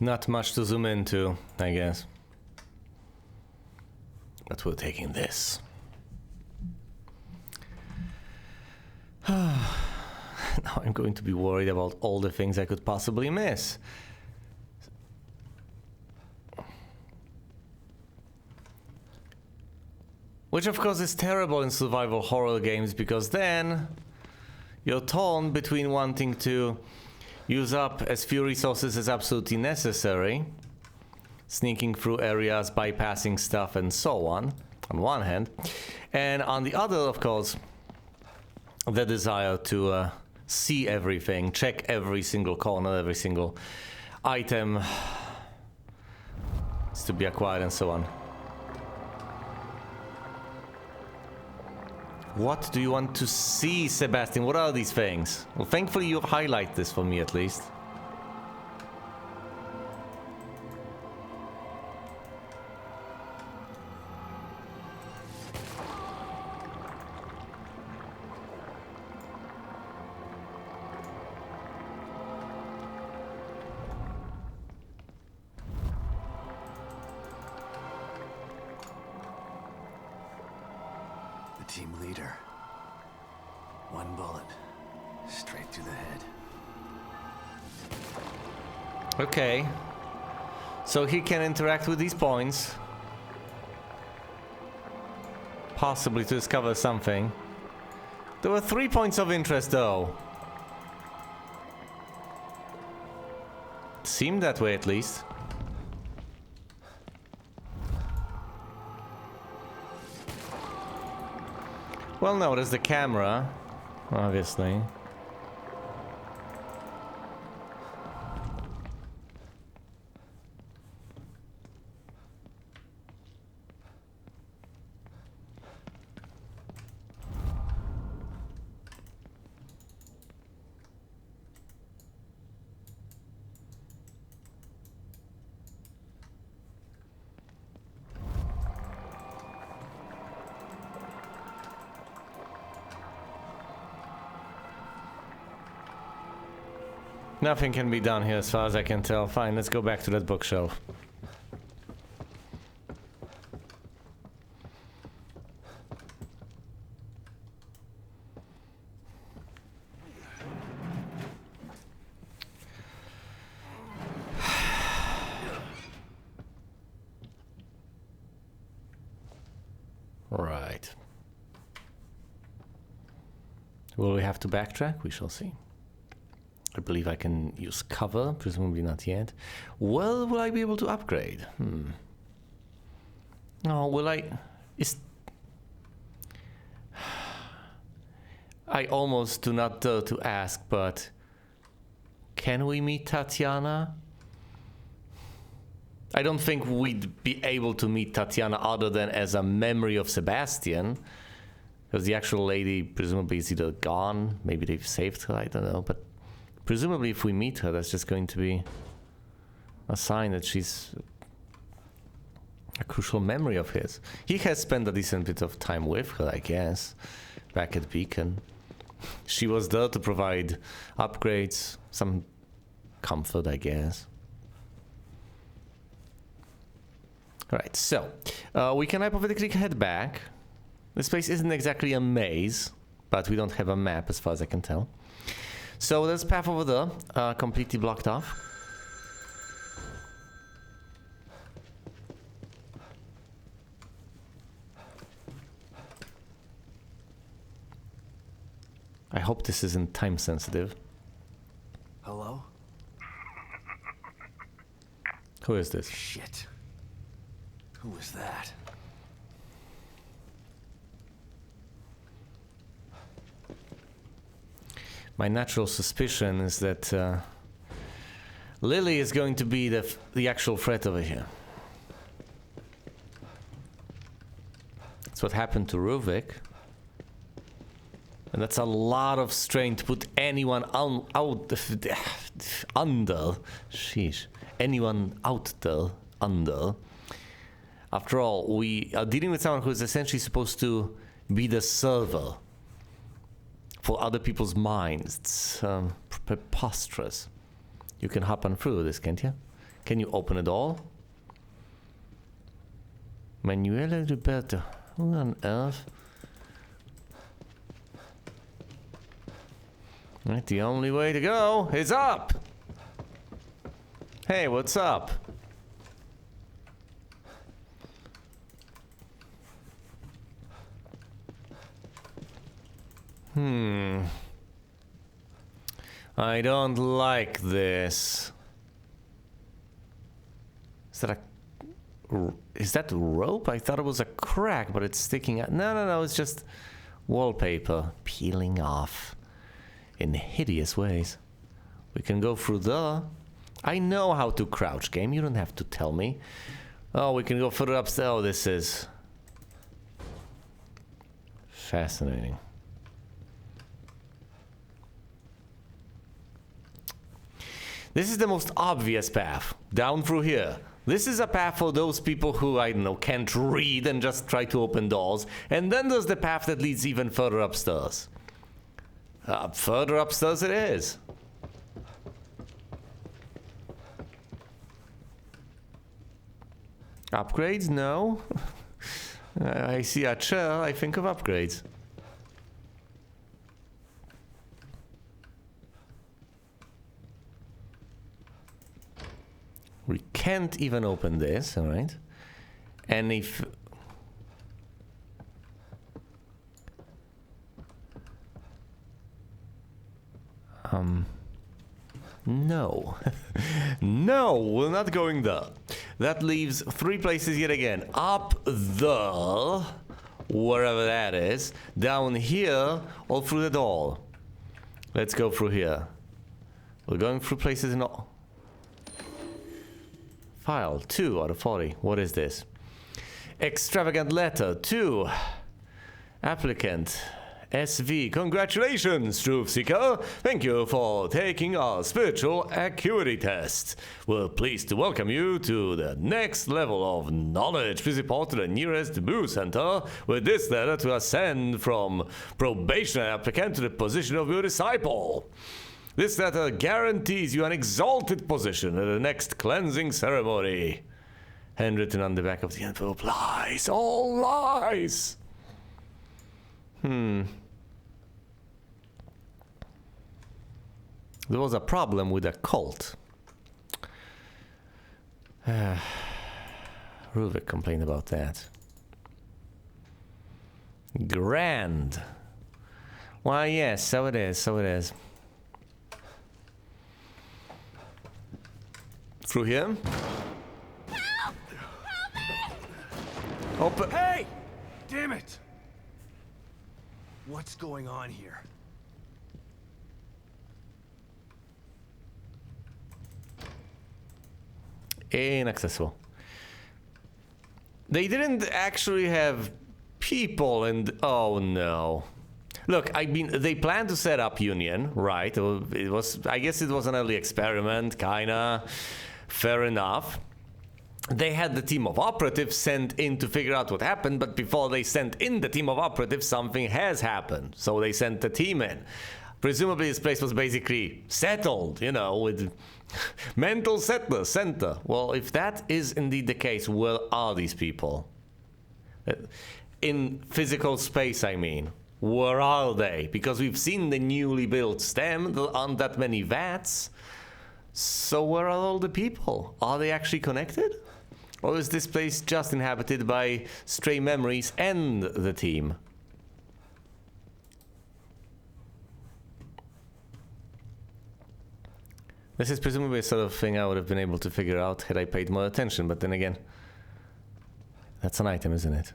Not much to zoom into, I guess. But we're taking this. Now I'm going to be worried about all the things I could possibly miss. Which of course is terrible in survival horror games, because then you're torn between wanting to use up as few resources as absolutely necessary, sneaking through areas, bypassing stuff and so on one hand, and on the other, of course, the desire to see everything, check every single corner, every single item is to be acquired and so on. What do you want to see, Sebastian? What are these things? Well, thankfully you highlight this for me at least. Team leader. One bullet. Straight through the head. Okay. So he can interact with these points. Possibly to discover something. There were 3 points of interest though. Seemed that way at least. Well, no, there's the camera, obviously. Nothing can be done here as far as I can tell. Fine, let's go back to that bookshelf. Right. Will we have to backtrack? We shall see. I believe I can use cover, presumably not yet. Well, will I be able to upgrade? Oh, will I... I almost do not dare to ask, but... Can we meet Tatiana? I don't think we'd be able to meet Tatiana other than as a memory of Sebastian. Because the actual lady presumably is either gone, maybe they've saved her, I don't know, but... Presumably if we meet her, that's just going to be a sign that she's a crucial memory of his. He has spent a decent bit of time with her, I guess, back at Beacon. She was there to provide upgrades, some comfort, I guess. Alright, so, we can hypothetically head back. This place isn't exactly a maze, but we don't have a map as far as I can tell. So there's a path over there, completely blocked off. I hope this isn't time sensitive. Hello? Who is this? Shit. Who was that? My natural suspicion is that Lily is going to be the actual threat over here. That's what happened to Ruvik. And that's a lot of strain to put anyone under. Sheesh. Anyone out there under. After all, we are dealing with someone who is essentially supposed to be the server for other people's minds. It's preposterous. You can hop on through this, can't you? Can you open it all? Manuele Roberto. Who on earth? Right, the only way to go is up! Hey, what's up? I don't like this. Is that rope? I thought it was a crack, but it's sticking out. No, it's just wallpaper peeling off in hideous ways. We can go through the... I know how to crouch, game. You don't have to tell me. Oh, we can go further upstairs. Oh, this is fascinating. This is the most obvious path. Down through here. This is a path for those people who, I don't know, can't read and just try to open doors. And then there's the path that leads even further upstairs. Further upstairs it is. Upgrades? No. I see a chair, I think of upgrades. We can't even open this, alright? And if... No. No, we're not going there. That leaves 3 places yet again. Up there, wherever that is. Down here, or through the door. Let's go through here. We're going through places in all... File 2 out of 40. What is this? Extravagant letter 2. Applicant SV. Congratulations, Truth Seeker. Thank you for taking our spiritual acuity test. We're pleased to welcome you to the next level of knowledge. Please report to the nearest booth center with this letter to ascend from probationary applicant to the position of your disciple. This letter guarantees you an exalted position at the next cleansing ceremony. Handwritten on the back of the envelope. Lies, all lies. There was a problem with a cult. Ruvik complained about that. Grand. Why, yes, so it is, so it is. Through here? Help! Help me! Open. Hey! Damn it! What's going on here? Inaccessible. They didn't actually have people and... Oh no. Look, I mean, they planned to set up Union, right? It was, I guess it was an early experiment, kinda. Fair enough. They had the team of operatives sent in to figure out what happened, but before they sent in the team of operatives, something has happened. So they sent the team in. Presumably this place was basically settled, you know, with mental settler center. Well, if that is indeed the case, where are these people? In physical space, I mean. Where are they? Because we've seen the newly built stem, there aren't that many vats. So where are all the people? Are they actually connected? Or is this place just inhabited by stray memories and the team? This is presumably a sort of thing I would have been able to figure out had I paid more attention, but then again, that's an item, isn't it?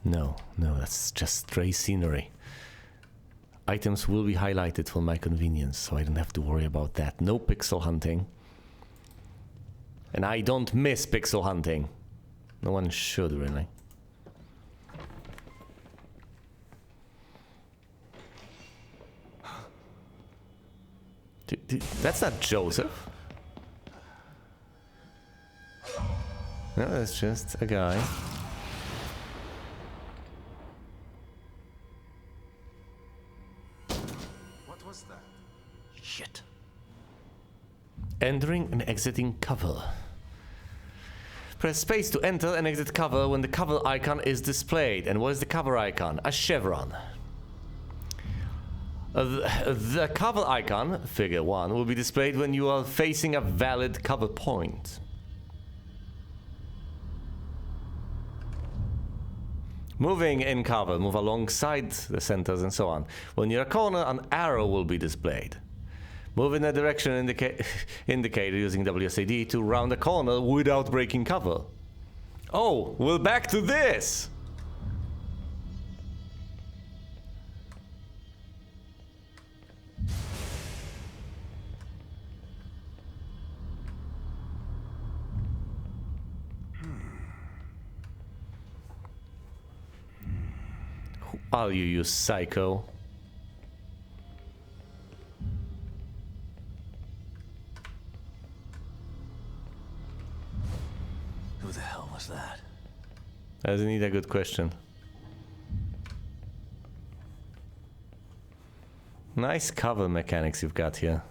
No, that's just stray scenery. Items will be highlighted for my convenience, so I don't have to worry about that. No pixel hunting. And I don't miss pixel hunting. No one should, really. That's not Joseph. No, that's just a guy. Entering and exiting cover. Press space to enter and exit cover when the cover icon is displayed. And what is the cover icon? A chevron. The cover icon, figure 1, will be displayed when you are facing a valid cover point. Moving in cover, move alongside the centers and so on. When you're a corner, an arrow will be displayed. Move in a direction indicator using WSAD to round a corner without breaking cover. Oh, we're back to this! Who are you psycho? Who the hell was that? That's indeed a good question. Nice cover mechanics you've got here.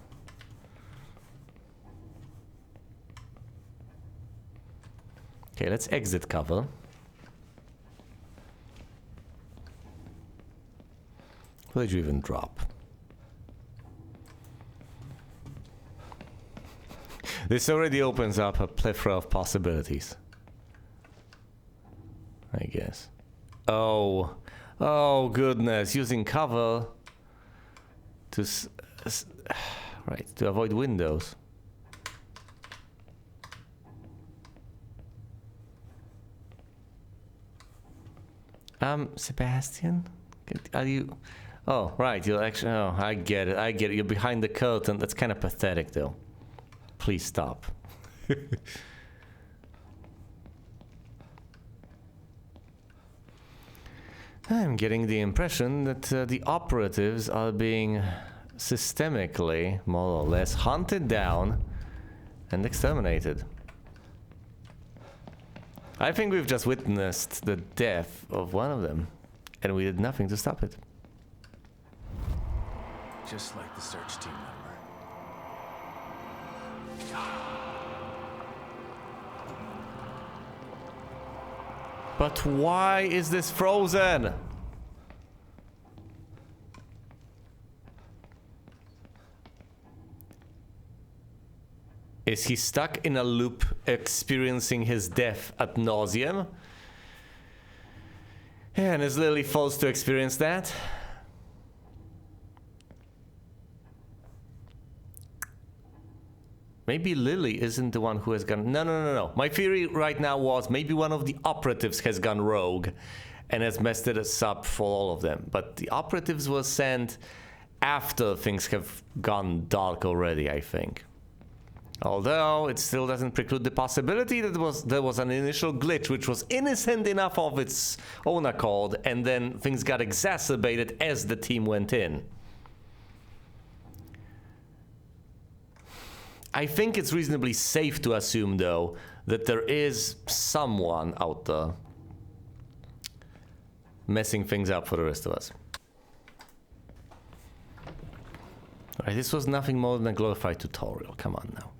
Okay, let's exit cover. Where did you even drop? This already opens up a plethora of possibilities. I guess. Oh. Oh, goodness. Using cover to... right, to avoid windows. Sebastian? Are you... Oh, right, you're actually... Oh, I get it, I get it. You're behind the curtain. That's kind of pathetic, though. Please stop. I'm getting the impression that the operatives are being systemically, more or less, hunted down and exterminated. I think we've just witnessed the death of one of them, and we did nothing to stop it. Just like the search team member. But why is this frozen? Is he stuck in a loop experiencing his death ad nauseum? And is Lily forced to experience that? Maybe Lily isn't the one who has gone... No. My theory right now was maybe one of the operatives has gone rogue and has messed it up for all of them. But the operatives were sent after things have gone dark already, I think. Although it still doesn't preclude the possibility that there was an initial glitch which was innocent enough of its own accord, and then things got exacerbated as the team went in. I think it's reasonably safe to assume, though, that there is someone out there messing things up for the rest of us. Alright, this was nothing more than a glorified tutorial. Come on now.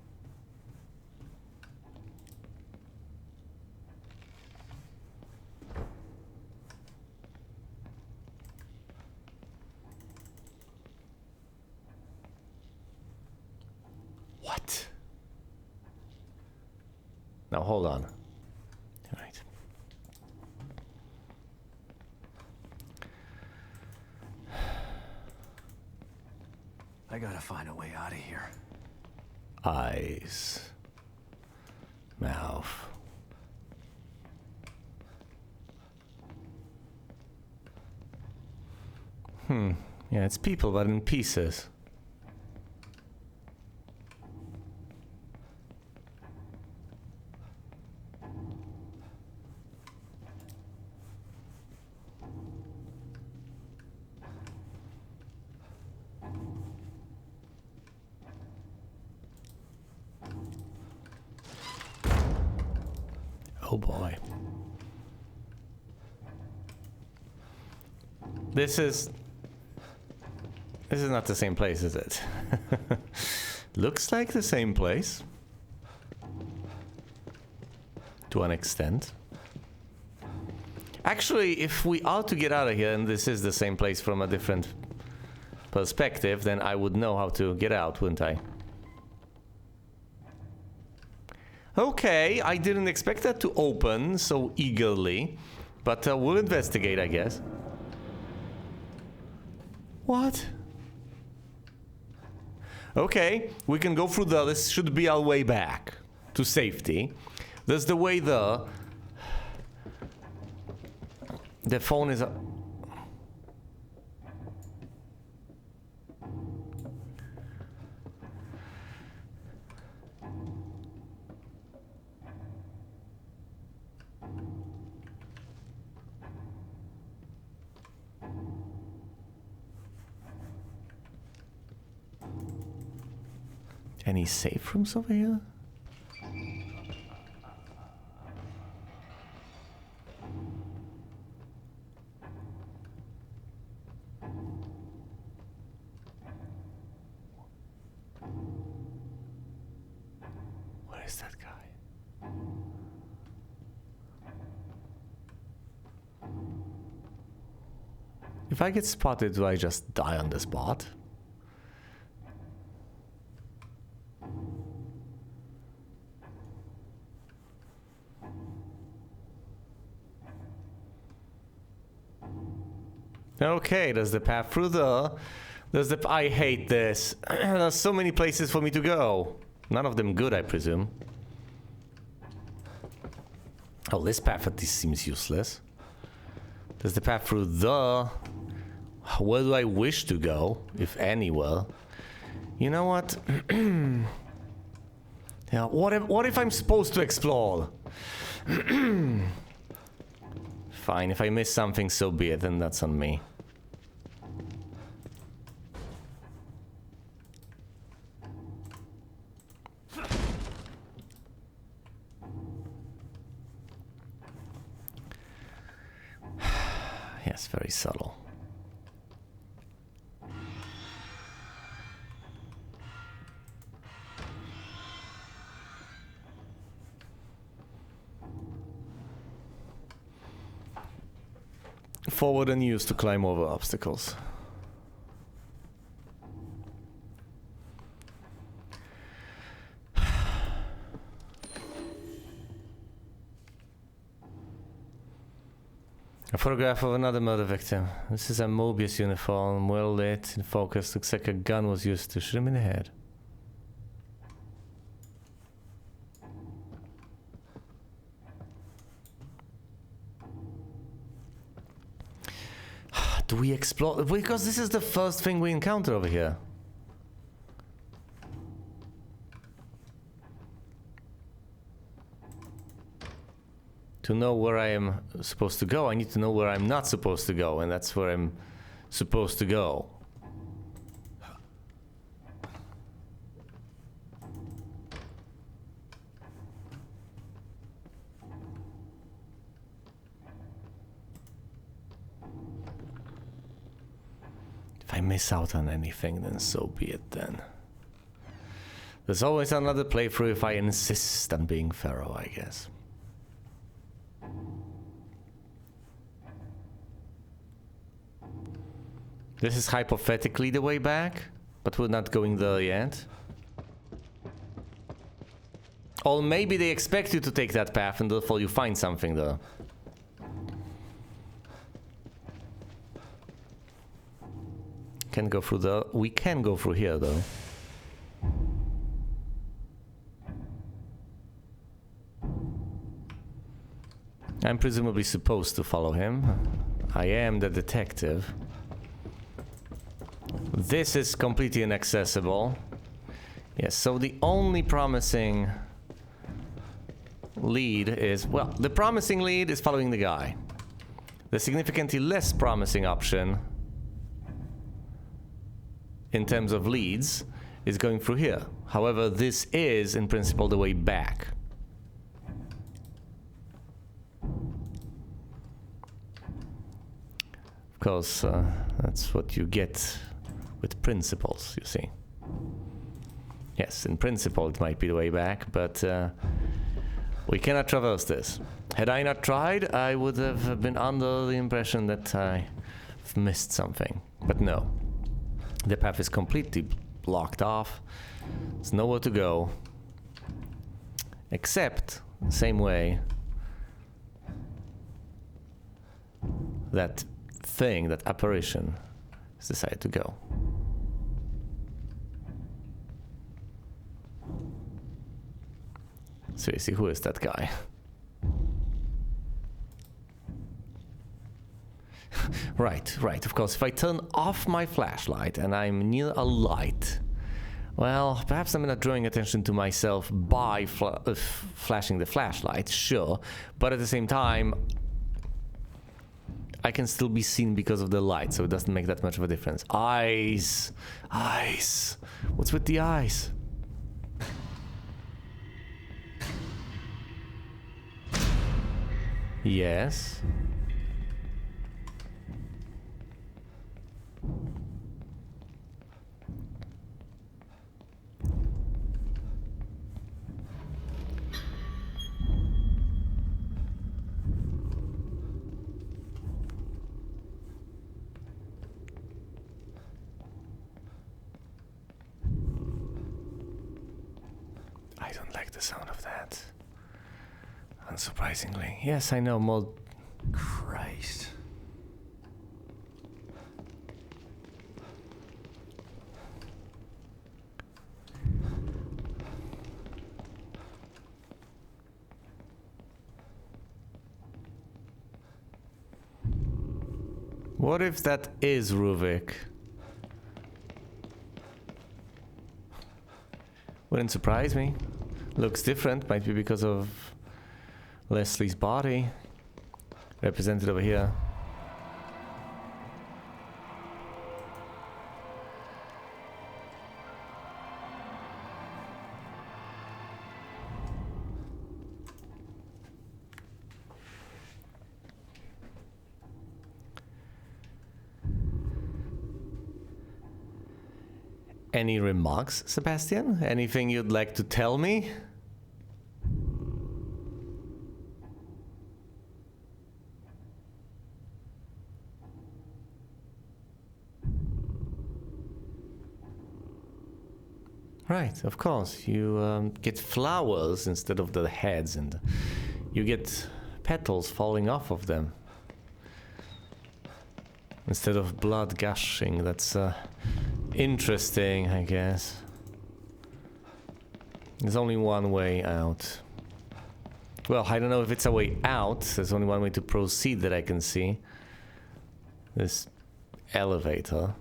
What? Now hold on. All right. I gotta find a way out of here. Eyes. Mouth. Yeah, it's people, but in pieces. Oh boy. This is not the same place, is it? Looks like the same place. To an extent. Actually, if we are to get out of here and this is the same place from a different perspective, then I would know how to get out, wouldn't I? Okay, I didn't expect that to open so eagerly, but we'll investigate, I guess. What? Okay, we can go through there. This should be our way back to safety. There's the way there. The phone is... Any safe rooms over here? Where is that guy? If I get spotted, do I just die on the spot? Okay, there's the path through there. There's the... I hate this. There's so many places for me to go. None of them good, I presume. Oh, this path at least seems useless. There's the path through there. Where do I wish to go, if anywhere? You know what? Yeah, what if I'm supposed to explore? Fine, if I miss something, so be it, then that's on me. Yes, very subtle. Forward and use to climb over obstacles. A photograph of another murder victim. This is a Mobius uniform, well lit, in focus. Looks like a gun was used to shoot him in the head. Do we explore? Because this is the first thing we encounter over here. To know where I am supposed to go, I need to know where I'm not supposed to go, and that's where I'm supposed to go. If I miss out on anything, then so be it then. There's always another playthrough if I insist on being thorough, I guess. This is hypothetically the way back, but we're not going there yet. Or maybe they expect you to take that path and therefore you find something there. Can go through the... We can go through here though. I'm presumably supposed to follow him. I am the detective. This is completely inaccessible. Yes, so the only promising lead is... Well, the promising lead is following the guy. The significantly less promising option in terms of leads is going through here. However, this is in principle the way back. Of course, that's what you get with principles, you see. Yes, in principle it might be the way back, but we cannot traverse this. Had I not tried, I would have been under the impression that I've missed something. But no. The path is completely blocked off. There's nowhere to go. Except the same way that thing, that apparition, has decided to go. Seriously, who is that guy? Right, of course. If I turn off my flashlight and I'm near a light, well, perhaps I'm not drawing attention to myself by flashing the flashlight, sure, but at the same time, I can still be seen because of the light, so it doesn't make that much of a difference. Eyes! What's with the eyes? Yes. I don't like the sound of that. Unsurprisingly. Yes, I know, more... Christ. What if that is Ruvik? Wouldn't surprise me. Looks different, might be because of Leslie's body represented over here. Any remarks, Sebastian? Anything you'd like to tell me? Right, of course. You get flowers instead of the heads, and you get petals falling off of them instead of blood gushing. That's interesting, I guess. There's only one way out. Well, I don't know if it's a way out. There's only one way to proceed that I can see. This elevator,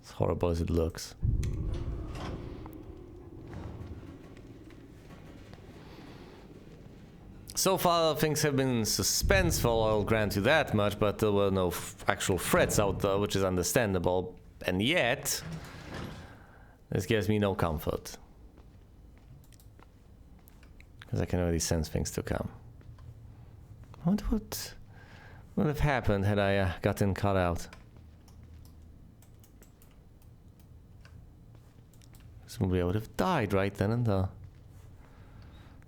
as horrible as it looks. So far, things have been suspenseful, I'll grant you that much, but there were no actual threats out there, which is understandable. And yet, this gives me no comfort. Because I can already sense things to come. I wonder what would have happened had I gotten caught out. Presumably I would have died right then and there.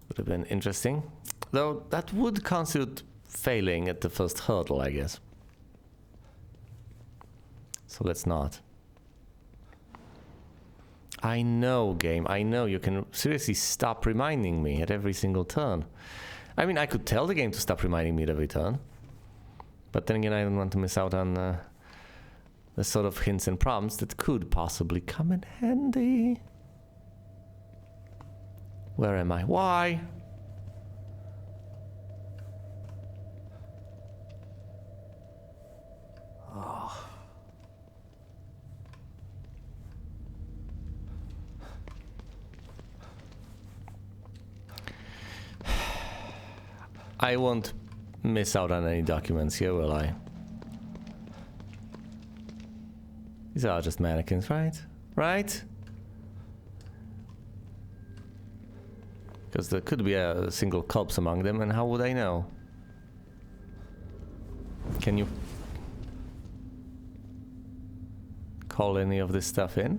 Would have been interesting. Though that would constitute failing at the first hurdle, I guess. So let's not. I know, game. I know you can seriously stop reminding me at every single turn. I mean, I could tell the game to stop reminding me at every turn. But then again, I don't want to miss out on the sort of hints and prompts that could possibly come in handy. Where am I? Why? Oh. I won't miss out on any documents here, will I? These are just mannequins, right? Right? Because there could be a single corpse among them, and how would I know? Can you call any of this stuff in?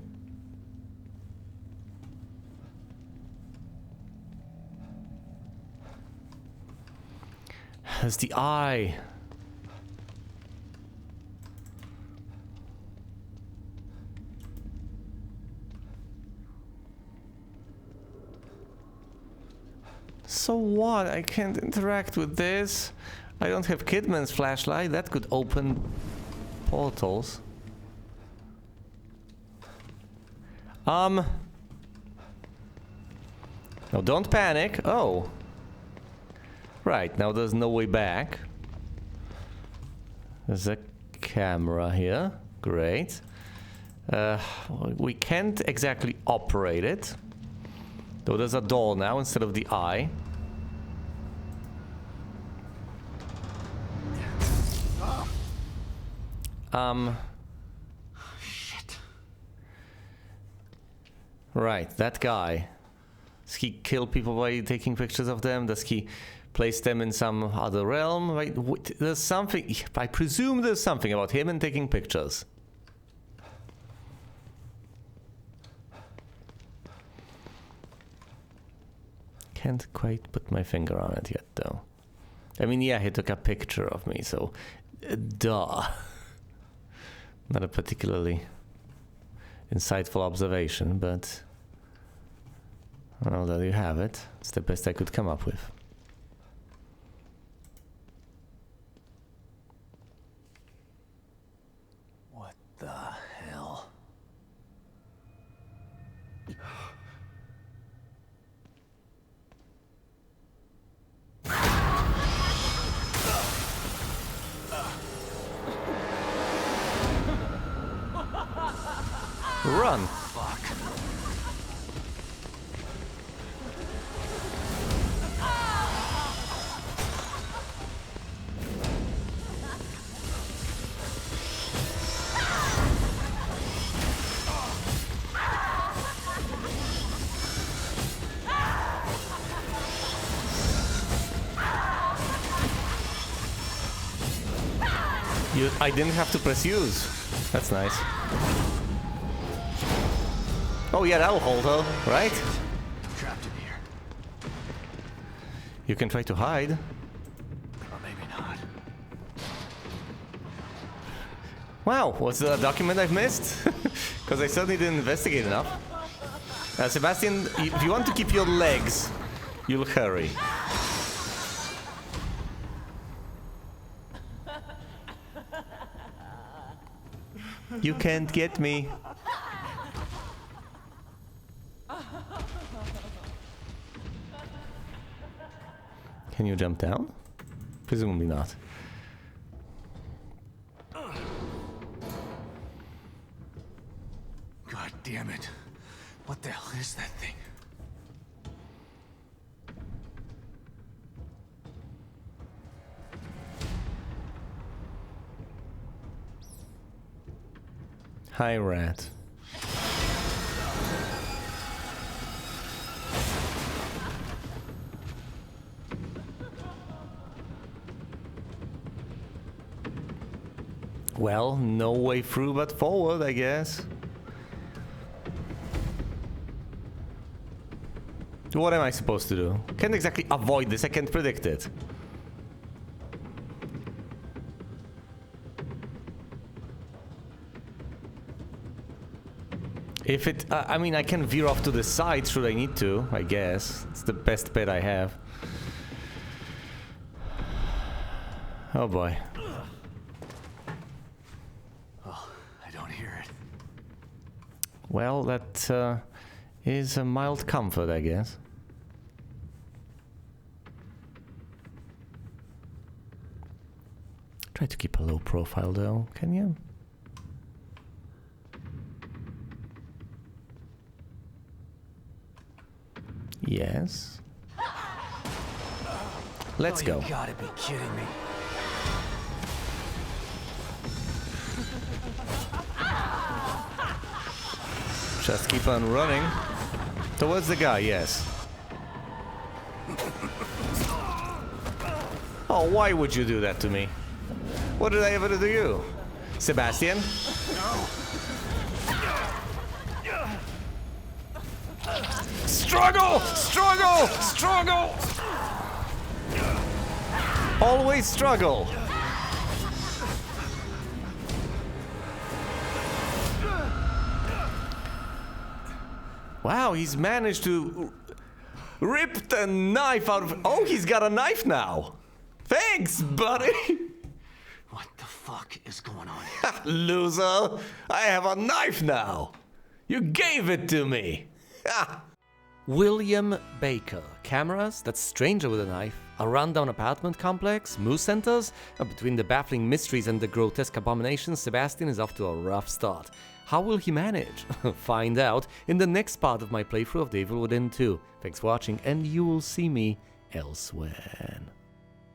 There's the eye. So what? I can't interact with this. I don't have Kidman's flashlight. That could open portals. No, don't panic. Oh. Right, now there's no way back. There's a camera here. Great. We can't exactly operate it. Though there's a door now instead of the eye. Shit. Right, that guy. Does he kill people by taking pictures of them? Does he place them in some other realm? Right, there's something. I presume there's something about him and taking pictures. Can't quite put my finger on it yet, though. I mean, yeah, he took a picture of me, so duh. Not a particularly insightful observation, but well, there you have it. It's the best I could come up with. What the hell? Run! Fuck. I didn't have to press use. That's nice. Oh yeah, that'll hold her, right? I'm trapped in here. You can try to hide. Or maybe not. Wow, what's the document I've missed? Because I certainly didn't investigate enough. Sebastian, if you want to keep your legs, you'll hurry. You can't get me. Can you jump down? Presumably not. God damn it. What the hell is that thing? Hi, rat. Well, no way through but forward, I guess. What am I supposed to do? Can't exactly avoid this, I can't predict it. If it... I mean, I can veer off to the side should I need to, I guess. It's the best bet I have. Oh boy. Well, that is a mild comfort, I guess. Try to keep a low profile, though, can you? Yes. Let's go. You gotta be kidding me. Just keep on running. Towards the guy, yes. Oh, why would you do that to me? What did I ever do to you? Sebastian? No. Struggle! Struggle! Struggle! always struggle. Wow, he's managed to rip the knife out of... Oh, he's got a knife now. Thanks, buddy. What the fuck is going on? Loser, I have a knife now. You gave it to me. William Baker. Cameras, That Stranger with a Knife, a rundown apartment complex, moose centers. Between the baffling mysteries and the grotesque abominations, Sebastian is off to a rough start. How will he manage? Find out in the next part of my playthrough of The Evil Within 2. Thanks for watching, and you will see me elsewhere.